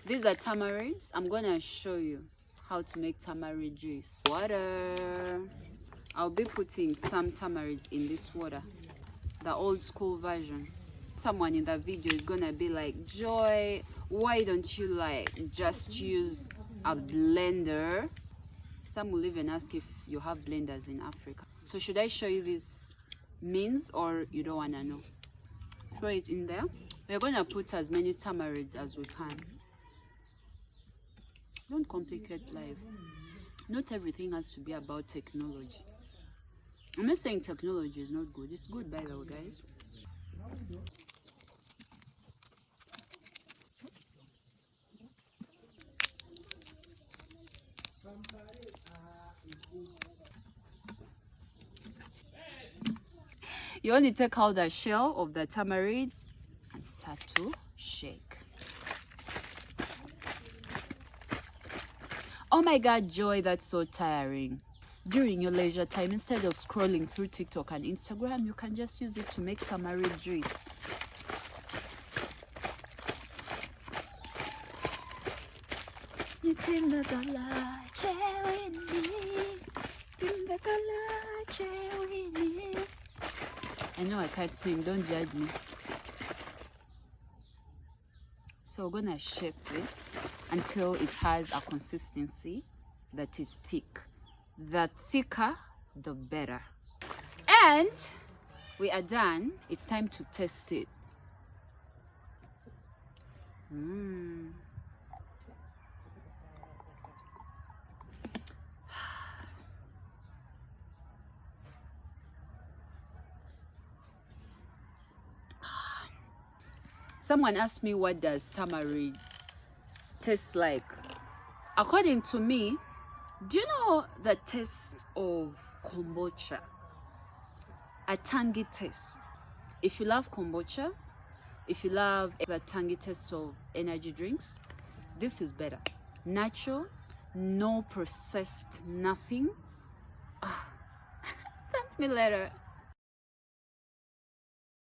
These are tamarinds. I'm gonna show you how to make tamarind juice. Water. I'll be putting some tamarinds in this water, the old school version. Someone in that video is gonna be like, Joy, why don't you like just use a blender? Some will even ask if you have blenders in Africa. So should I show you this means, or you don't wanna know? Throw it in there. We're gonna put as many tamarinds as we can. Don't complicate life. Not everything has to be about technology. I'm not saying technology is not good. It's good, by the way, guys. You only take out the shell of the tamarind and start to shake. Oh my God, Joy, that's so tiring. During your leisure time, instead of scrolling through TikTok and Instagram, you can just use it to make tamarind juice. I know I can't sing, don't judge me. So we're gonna shake this until it has a consistency that is thick. The thicker, the better. And we are done. It's time to test it. Someone asked me, what does tamarind taste like? According to me, do you know the taste of kombucha? A tangy taste. If you love kombucha, if you love the tangy taste of energy drinks, this is better. Natural, no processed, nothing. Thank me later.